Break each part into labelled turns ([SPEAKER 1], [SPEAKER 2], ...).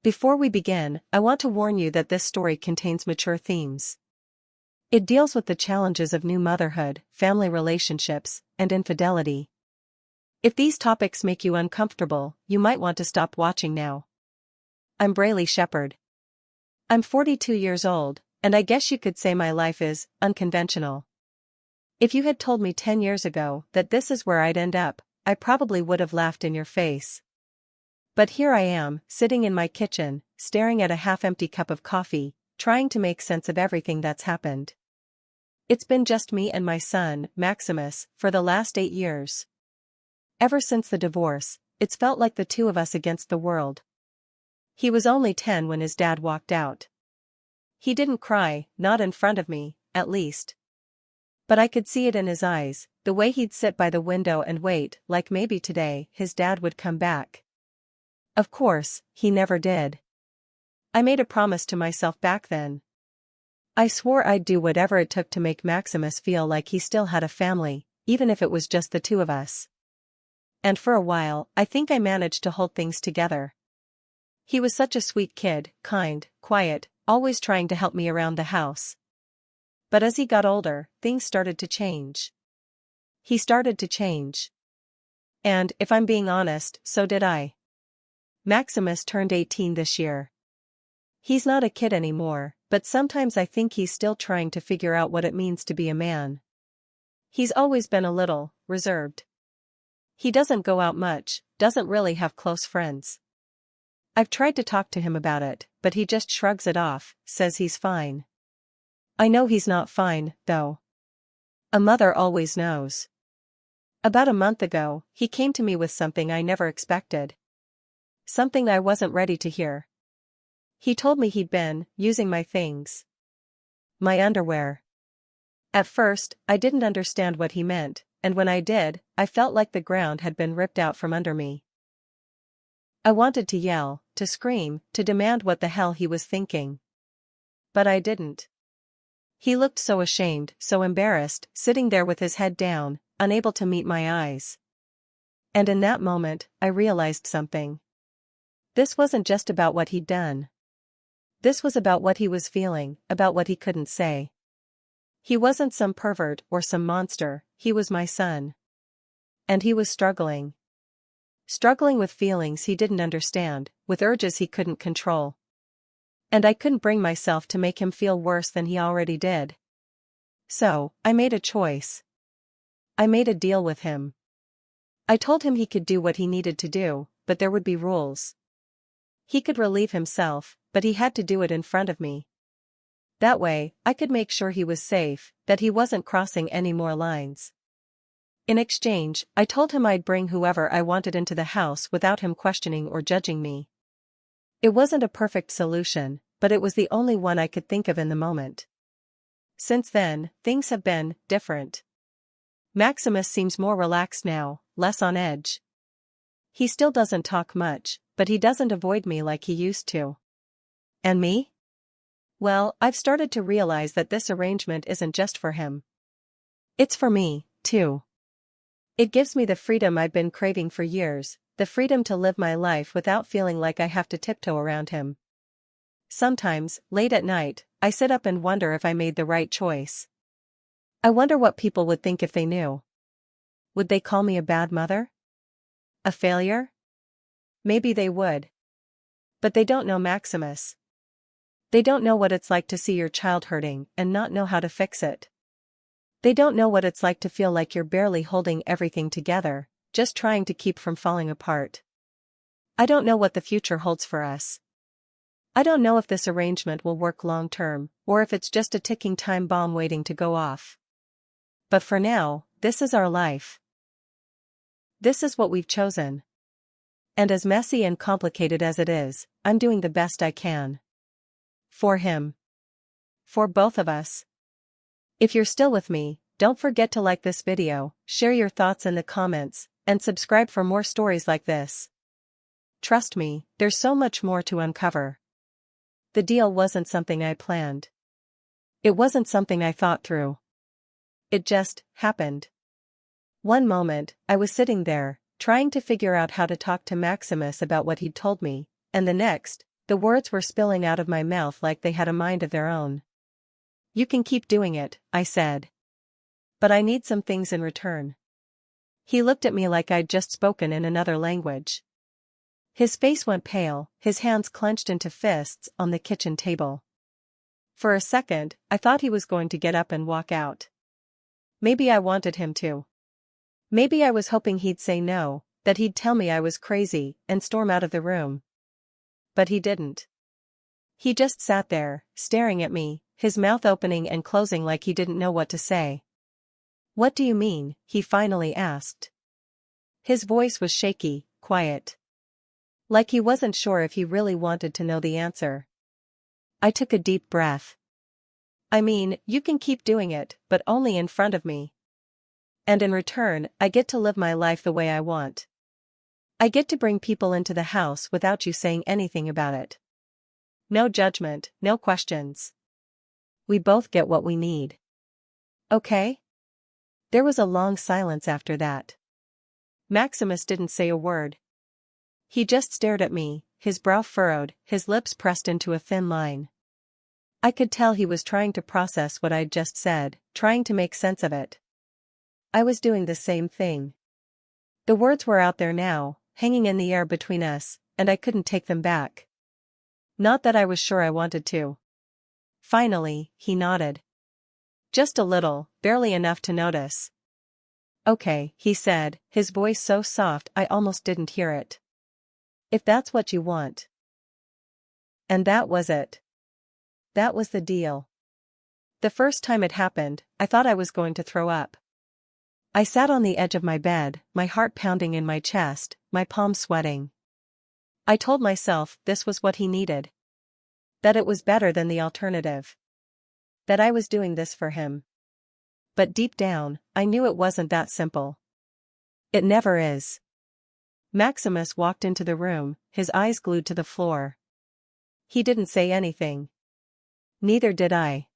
[SPEAKER 1] Before we begin, I want to warn you that this story contains mature themes. It deals with the challenges of new motherhood, family relationships, and infidelity. If these topics make you uncomfortable, you might want to stop watching now. I'm Braylee Shepherd. I'm 42 years old, and I guess you could say my life is unconventional. If you had told me 10 years ago that this is where I'd end up, I probably would have laughed in your face. But here I am, sitting in my kitchen, staring at a half-empty cup of coffee, trying to make sense of everything that's happened. It's been just me and my son, Maximus, for the last 8 years. Ever since the divorce, it's felt like the two of us against the world. He was only 10 when his dad walked out. He didn't cry, not in front of me, at least. But I could see it in his eyes, the way he'd sit by the window and wait, like maybe today his dad would come back. Of course, he never did. I made a promise to myself back then. I swore I'd do whatever it took to make Maximus feel like he still had a family, even if it was just the two of us. And for a while, I think I managed to hold things together. He was such a sweet kid, kind, quiet, always trying to help me around the house. But as he got older, things started to change. He started to change. And, if I'm being honest, so did I. Maximus turned 18 this year. He's not a kid anymore, but sometimes I think he's still trying to figure out what it means to be a man. He's always been a little reserved. He doesn't go out much, doesn't really have close friends. I've tried to talk to him about it, but he just shrugs it off, says he's fine. I know he's not fine, though. A mother always knows. About a month ago, he came to me with something I never expected. Something I wasn't ready to hear. He told me he'd been using my things. My underwear. At first, I didn't understand what he meant, and when I did, I felt like the ground had been ripped out from under me. I wanted to yell, to scream, to demand what the hell he was thinking. But I didn't. He looked so ashamed, so embarrassed, sitting there with his head down, unable to meet my eyes. And in that moment, I realized something. This wasn't just about what he'd done. This was about what he was feeling, about what he couldn't say. He wasn't some pervert or some monster, he was my son. And he was struggling. Struggling with feelings he didn't understand, with urges he couldn't control. And I couldn't bring myself to make him feel worse than he already did. So, I made a choice. I made a deal with him. I told him he could do what he needed to do, but there would be rules. He could relieve himself, but he had to do it in front of me. That way, I could make sure he was safe, that he wasn't crossing any more lines. In exchange, I told him I'd bring whoever I wanted into the house without him questioning or judging me. It wasn't a perfect solution, but it was the only one I could think of in the moment. Since then, things have been different. Maximus seems more relaxed now, less on edge. He still doesn't talk much, but he doesn't avoid me like he used to. And me? Well, I've started to realize that this arrangement isn't just for him. It's for me, too. It gives me the freedom I've been craving for years, the freedom to live my life without feeling like I have to tiptoe around him. Sometimes, late at night, I sit up and wonder if I made the right choice. I wonder what people would think if they knew. Would they call me a bad mother? A failure? Maybe they would. But they don't know Maximus. They don't know what it's like to see your child hurting and not know how to fix it. They don't know what it's like to feel like you're barely holding everything together, just trying to keep from falling apart. I don't know what the future holds for us. I don't know if this arrangement will work long term, or if it's just a ticking time bomb waiting to go off. But for now, this is our life. This is what we've chosen. And as messy and complicated as it is, I'm doing the best I can. For him. For both of us. If you're still with me, don't forget to like this video, share your thoughts in the comments, and subscribe for more stories like this. Trust me, there's so much more to uncover. The deal wasn't something I planned. It wasn't something I thought through. It just happened. One moment, I was sitting there, trying to figure out how to talk to Maximus about what he'd told me, and the next, The words were spilling out of my mouth like they had a mind of their own. "You can keep doing it," I said. "But I need some things in return." He looked at me like I'd just spoken in another language. His face went pale, his hands clenched into fists on the kitchen table. For a second, I thought he was going to get up and walk out. Maybe I wanted him to. Maybe I was hoping he'd say no, that he'd tell me I was crazy and storm out of the room. But he didn't. He just sat there, staring at me, his mouth opening and closing like he didn't know what to say. "What do you mean?" he finally asked. His voice was shaky, quiet. Like he wasn't sure if he really wanted to know the answer. I took a deep breath. "I mean, you can keep doing it, but only in front of me. And in return, I get to live my life the way I want. I get to bring people into the house without you saying anything about it. No judgment, no questions. We both get what we need. Okay?" There was a long silence after that. Maximus didn't say a word. He just stared at me, his brow furrowed, his lips pressed into a thin line. I could tell he was trying to process what I'd just said, trying to make sense of it. I was doing the same thing. The words were out there now, hanging in the air between us, and I couldn't take them back. Not that I was sure I wanted to. Finally, he nodded. Just a little, barely enough to notice. "Okay," he said, his voice so soft I almost didn't hear it. "If that's what you want." And that was it. That was the deal. The first time it happened, I thought I was going to throw up. I sat on the edge of my bed, my heart pounding in my chest, my palms sweating. I told myself this was what he needed. That it was better than the alternative. That I was doing this for him. But deep down, I knew it wasn't that simple. It never is. Maximus walked into the room, his eyes glued to the floor. He didn't say anything. Neither did I.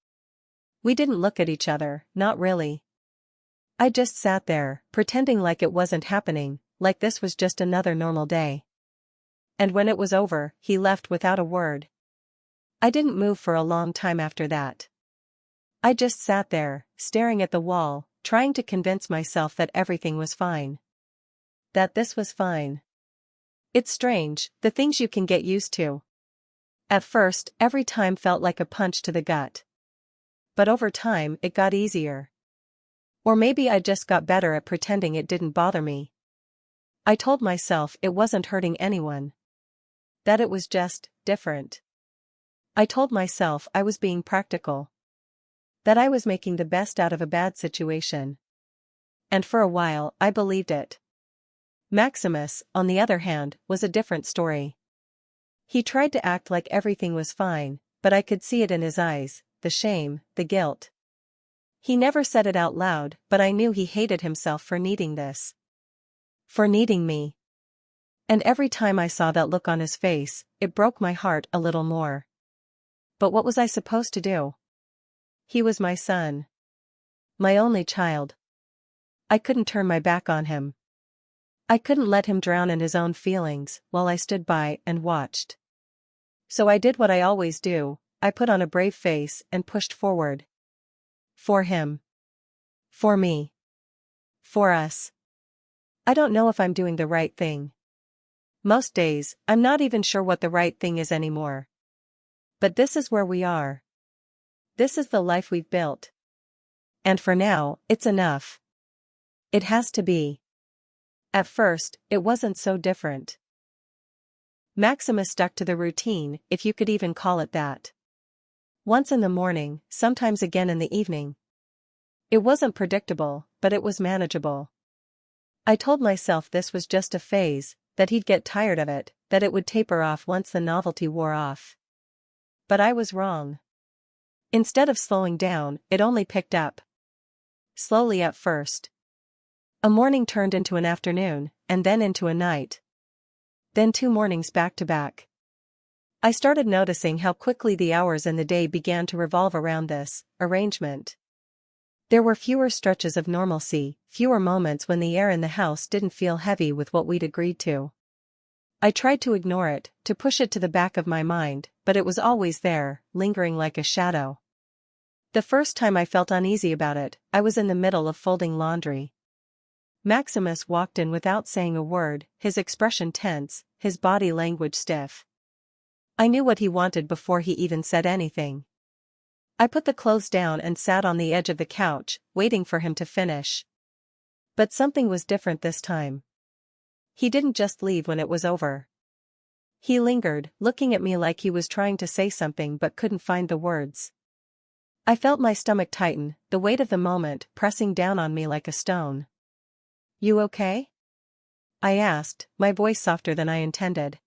[SPEAKER 1] We didn't look at each other, not really. I just sat there, pretending like it wasn't happening, like this was just another normal day. And when it was over, he left without a word. I didn't move for a long time after that. I just sat there, staring at the wall, trying to convince myself that everything was fine. That this was fine. It's strange, the things you can get used to. At first, every time felt like a punch to the gut. But over time, it got easier. Or maybe I just got better at pretending it didn't bother me. I told myself it wasn't hurting anyone. That it was just different. I told myself I was being practical. That I was making the best out of a bad situation. And for a while, I believed it. Maximus, on the other hand, was a different story. He tried to act like everything was fine, but I could see it in his eyes, the shame, the guilt. He never said it out loud, but I knew he hated himself for needing this. For needing me. And every time I saw that look on his face, it broke my heart a little more. But what was I supposed to do? He was my son. My only child. I couldn't turn my back on him. I couldn't let him drown in his own feelings while I stood by and watched. So I did what I always do, I put on a brave face and pushed forward. For him. For me. For us. I don't know if I'm doing the right thing. Most days, I'm not even sure what the right thing is anymore. But this is where we are. This is the life we've built. And for now, it's enough. It has to be. At first, it wasn't so different. Maximus stuck to the routine, if you could even call it that. Once in the morning, sometimes again in the evening. It wasn't predictable, but it was manageable. I told myself this was just a phase, that he'd get tired of it, that it would taper off once the novelty wore off. But I was wrong. Instead of slowing down, it only picked up. Slowly at first. A morning turned into an afternoon, and then into a night. Then 2 mornings back to back. I started noticing how quickly the hours in the day began to revolve around this arrangement. There were fewer stretches of normalcy, fewer moments when the air in the house didn't feel heavy with what we'd agreed to. I tried to ignore it, to push it to the back of my mind, but it was always there, lingering like a shadow. The first time I felt uneasy about it, I was in the middle of folding laundry. Maximus walked in without saying a word, his expression tense, his body language stiff. I knew what he wanted before he even said anything. I put the clothes down and sat on the edge of the couch, waiting for him to finish. But something was different this time. He didn't just leave when it was over. He lingered, looking at me like he was trying to say something but couldn't find the words. I felt my stomach tighten, the weight of the moment pressing down on me like a stone. "You okay?" I asked, my voice softer than I intended.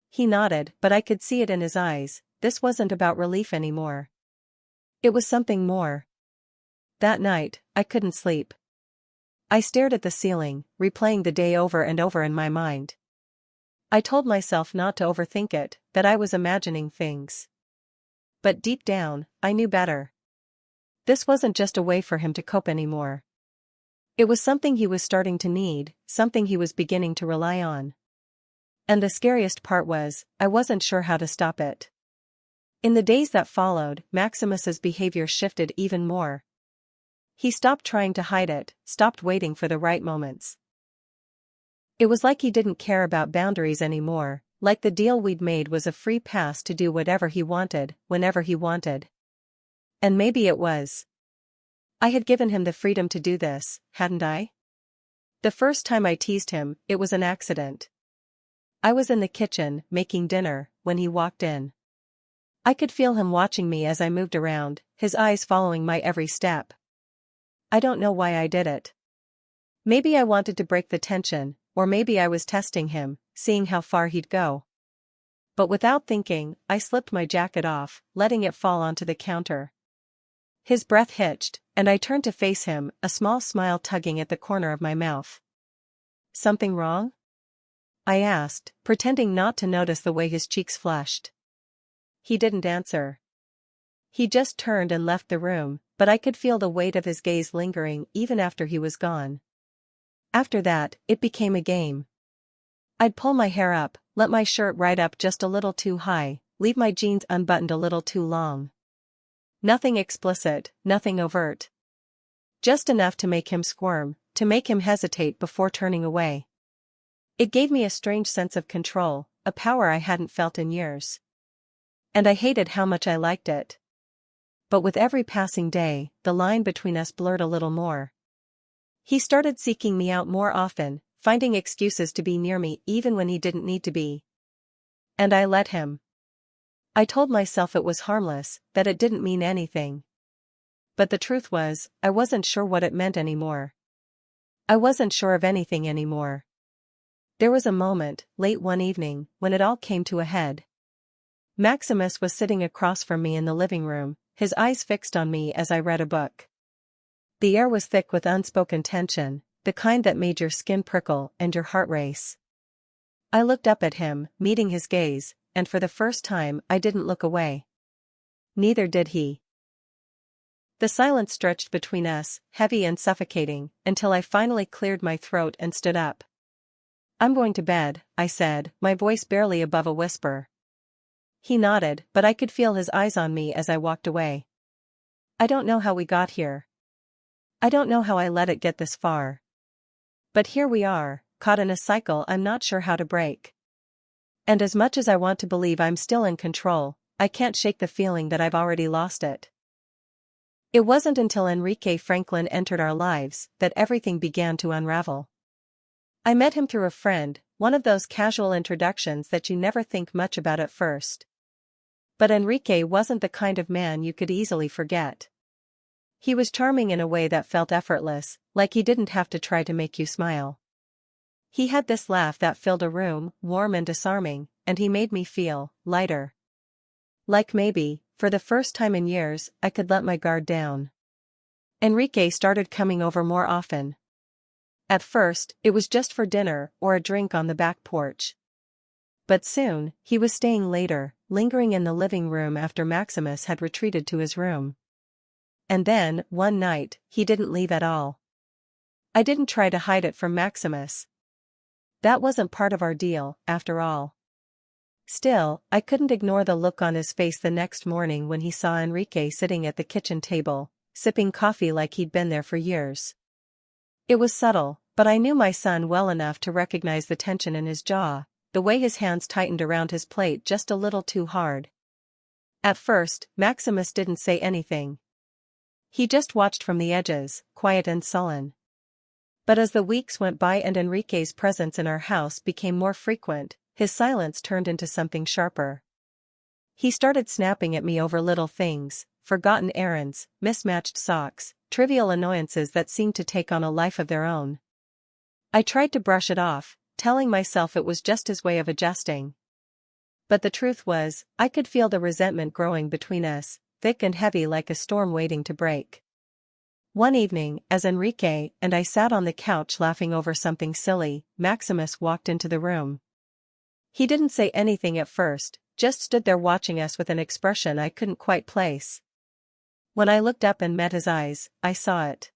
[SPEAKER 1] He nodded, but I could see it in his eyes. This wasn't about relief anymore. It was something more. That night, I couldn't sleep. I stared at the ceiling, replaying the day over and over in my mind. I told myself not to overthink it, that I was imagining things. But deep down, I knew better. This wasn't just a way for him to cope anymore. It was something he was starting to need, something he was beginning to rely on. And the scariest part was, I wasn't sure how to stop it. In the days that followed, Maximus's behavior shifted even more. He stopped trying to hide it, stopped waiting for the right moments. It was like he didn't care about boundaries anymore, like the deal we'd made was a free pass to do whatever he wanted, whenever he wanted. And maybe it was. I had given him the freedom to do this, hadn't I? The first time I teased him, it was an accident. I was in the kitchen, making dinner, when he walked in. I could feel him watching me as I moved around, his eyes following my every step. I don't know why I did it. Maybe I wanted to break the tension, or maybe I was testing him, seeing how far he'd go. But without thinking, I slipped my jacket off, letting it fall onto the counter. His breath hitched, and I turned to face him, a small smile tugging at the corner of my mouth. "Something wrong?" I asked, pretending not to notice the way his cheeks flushed. He didn't answer. He just turned and left the room, but I could feel the weight of his gaze lingering even after he was gone. After that, it became a game. I'd pull my hair up, let my shirt right up just a little too high, leave my jeans unbuttoned a little too long. Nothing explicit, nothing overt. Just enough to make him squirm, to make him hesitate before turning away. It gave me a strange sense of control, a power I hadn't felt in years. And I hated how much I liked it. But with every passing day, the line between us blurred a little more. He started seeking me out more often, finding excuses to be near me even when he didn't need to be. And I let him. I told myself it was harmless, that it didn't mean anything. But the truth was, I wasn't sure what it meant anymore. I wasn't sure of anything anymore. There was a moment, late one evening, when it all came to a head. Maximus was sitting across from me in the living room, his eyes fixed on me as I read a book. The air was thick with unspoken tension, the kind that made your skin prickle and your heart race. I looked up at him, meeting his gaze, and for the first time I didn't look away. Neither did he. The silence stretched between us, heavy and suffocating, until I finally cleared my throat and stood up. "I'm going to bed," I said, my voice barely above a whisper. He nodded, but I could feel his eyes on me as I walked away. I don't know how we got here. I don't know how I let it get this far. But here we are, caught in a cycle I'm not sure how to break. And as much as I want to believe I'm still in control, I can't shake the feeling that I've already lost it. It wasn't until Enrique Franklin entered our lives that everything began to unravel. I met him through a friend, one of those casual introductions that you never think much about at first. But Enrique wasn't the kind of man you could easily forget. He was charming in a way that felt effortless, like he didn't have to try to make you smile. He had this laugh that filled a room, warm and disarming, and he made me feel lighter. Like maybe, for the first time in years, I could let my guard down. Enrique started coming over more often. At first, it was just for dinner or a drink on the back porch. But soon, he was staying later, lingering in the living room after Maximus had retreated to his room. And then, one night, he didn't leave at all. I didn't try to hide it from Maximus. That wasn't part of our deal, after all. Still, I couldn't ignore the look on his face the next morning when he saw Enrique sitting at the kitchen table, sipping coffee like he'd been there for years. It was subtle, but I knew my son well enough to recognize the tension in his jaw, the way his hands tightened around his plate just a little too hard. At first, Maximus didn't say anything. He just watched from the edges, quiet and sullen. But as the weeks went by and Enrique's presence in our house became more frequent, his silence turned into something sharper. He started snapping at me over little things, forgotten errands, mismatched socks, trivial annoyances that seemed to take on a life of their own. I tried to brush it off, telling myself it was just his way of adjusting. But the truth was, I could feel the resentment growing between us, thick and heavy like a storm waiting to break. One evening, as Enrique and I sat on the couch laughing over something silly, Maximus walked into the room. He didn't say anything at first, just stood there watching us with an expression I couldn't quite place. When I looked up and met his eyes, I saw it.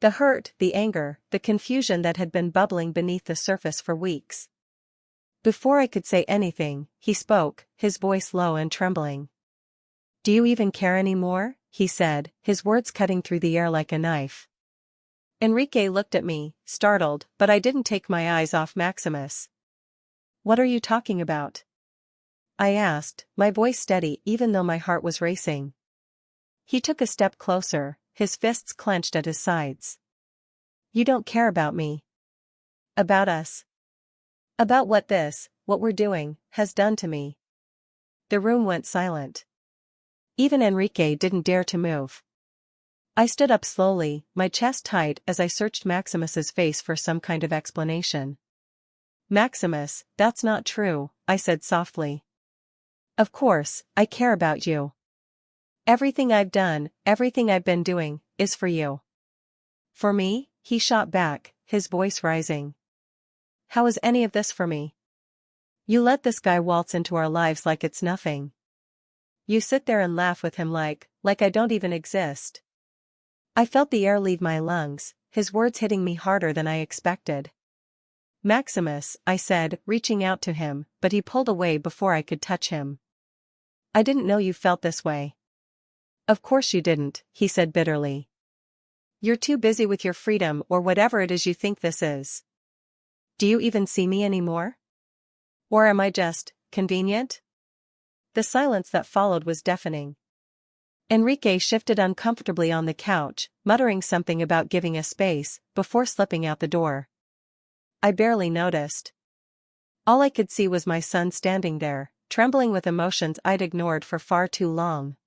[SPEAKER 1] The hurt, the anger, the confusion that had been bubbling beneath the surface for weeks. Before I could say anything, he spoke, his voice low and trembling. "Do you even care anymore?" he said, his words cutting through the air like a knife. Enrique looked at me, startled, but I didn't take my eyes off Maximus. "What are you talking about?" I asked, my voice steady even though my heart was racing. He took a step closer, his fists clenched at his sides. "You don't care about me. About us. About what we're doing, has done to me." The room went silent. Even Enrique didn't dare to move. I stood up slowly, my chest tight as I searched Maximus's face for some kind of explanation. "Maximus, that's not true," I said softly. "Of course, I care about you. Everything I've done, everything I've been doing, is for you." "For me?" he shot back, his voice rising. "How is any of this for me? You let this guy waltz into our lives like it's nothing. You sit there and laugh with him like I don't even exist." I felt the air leave my lungs, his words hitting me harder than I expected. "Maximus," I said, reaching out to him, but he pulled away before I could touch him. "I didn't know you felt this way." "Of course you didn't," he said bitterly. "You're too busy with your freedom or whatever it is you think this is. Do you even see me anymore? Or am I just convenient?" The silence that followed was deafening. Enrique shifted uncomfortably on the couch, muttering something about giving us space, before slipping out the door. I barely noticed. All I could see was my son standing there, trembling with emotions I'd ignored for far too long.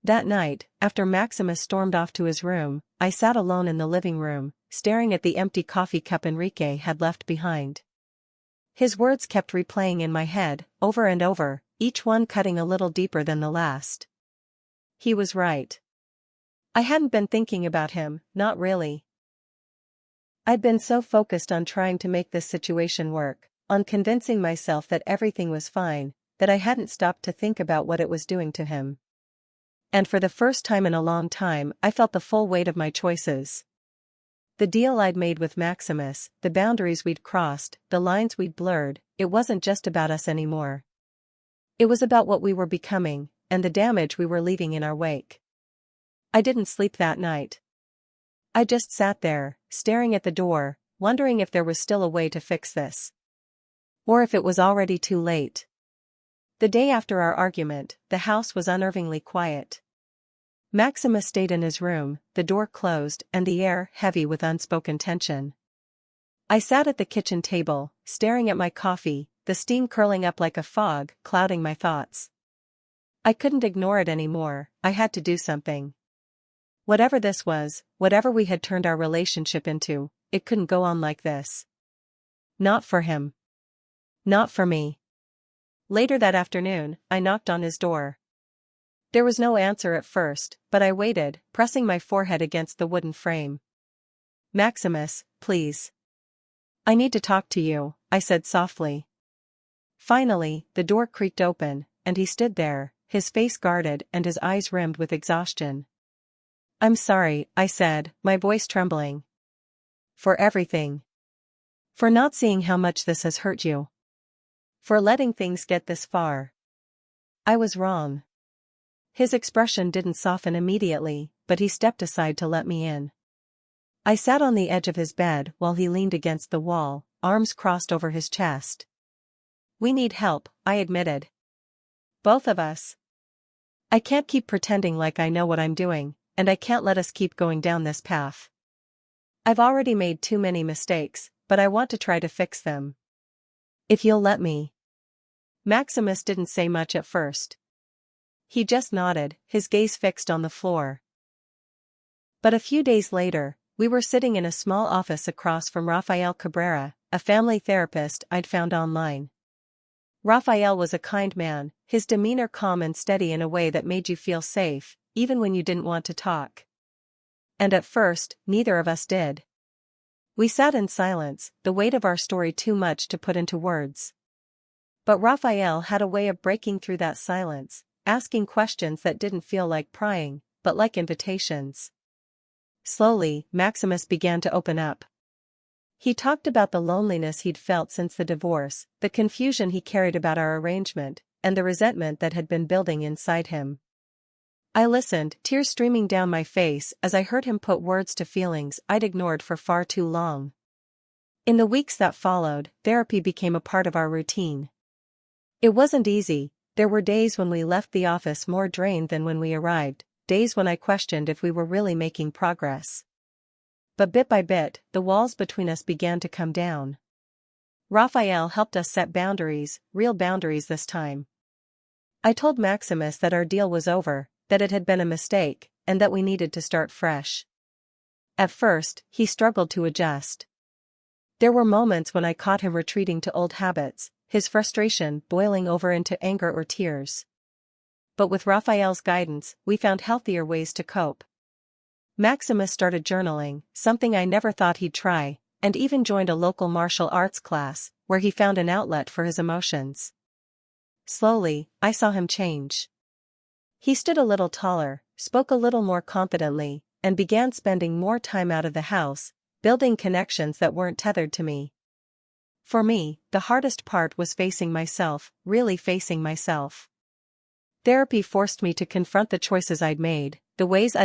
[SPEAKER 1] That night, after Maximus stormed off to his room, I sat alone in the living room, staring at the empty coffee cup Enrique had left behind. His words kept replaying in my head, over and over, each one cutting a little deeper than the last. He was right. I hadn't been thinking about him, not really. I'd been so focused on trying to make this situation work, on convincing myself that everything was fine, that I hadn't stopped to think about what it was doing to him. And for the first time in a long time, I felt the full weight of my choices. The deal I'd made with Maximus, the boundaries we'd crossed, the lines we'd blurred, it wasn't just about us anymore. It was about what we were becoming, and the damage we were leaving in our wake. I didn't sleep that night. I just sat there, staring at the door, wondering if there was still a way to fix this. Or if it was already too late. The day after our argument, the house was unnervingly quiet. Maximus stayed in his room, the door closed and the air heavy with unspoken tension. I sat at the kitchen table, staring at my coffee, the steam curling up like a fog, clouding my thoughts. I couldn't ignore it anymore, I had to do something. Whatever this was, whatever we had turned our relationship into, it couldn't go on like this. Not for him. Not for me. Later that afternoon, I knocked on his door. There was no answer at first, but I waited, pressing my forehead against the wooden frame. "Maximus, please. I need to talk to you," I said softly. Finally, the door creaked open, and he stood there, his face guarded and his eyes rimmed with exhaustion. "I'm sorry," I said, my voice trembling. "For everything. For not seeing how much this has hurt you. For letting things get this far. I was wrong. His expression didn't soften immediately, but he stepped aside to let me in. I sat on the edge of his bed while he leaned against the wall, arms crossed over his chest. We need help, I admitted. Both of us. I can't keep pretending like I know what I'm doing, and I can't let us keep going down this path. I've already made too many mistakes, but I want to try to fix them. If you'll let me. Maximus didn't say much at first. He just nodded, his gaze fixed on the floor. But a few days later, we were sitting in a small office across from Rafael Cabrera, a family therapist I'd found online. Rafael was a kind man, his demeanor calm and steady in a way that made you feel safe, even when you didn't want to talk. And at first, neither of us did. We sat in silence, the weight of our story too much to put into words. But Rafael had a way of breaking through that silence, asking questions that didn't feel like prying, but like invitations. Slowly, Maximus began to open up. He talked about the loneliness he'd felt since the divorce, the confusion he carried about our arrangement, and the resentment that had been building inside him. I listened, tears streaming down my face as I heard him put words to feelings I'd ignored for far too long. In the weeks that followed, therapy became a part of our routine. It wasn't easy. There were days when we left the office more drained than when we arrived, days when I questioned if we were really making progress. But bit by bit, the walls between us began to come down. Raphael helped us set boundaries, real boundaries this time. I told Maximus that our deal was over, that it had been a mistake, and that we needed to start fresh. At first, he struggled to adjust. There were moments when I caught him retreating to old habits, his frustration boiling over into anger or tears. But with Raphael's guidance, we found healthier ways to cope. Maximus started journaling, something I never thought he'd try, and even joined a local martial arts class, where he found an outlet for his emotions. Slowly, I saw him change. He stood a little taller, spoke a little more confidently, and began spending more time out of the house, building connections that weren't tethered to me. For me, the hardest part was facing myself, really facing myself. Therapy forced me to confront the choices I'd made, the ways I'd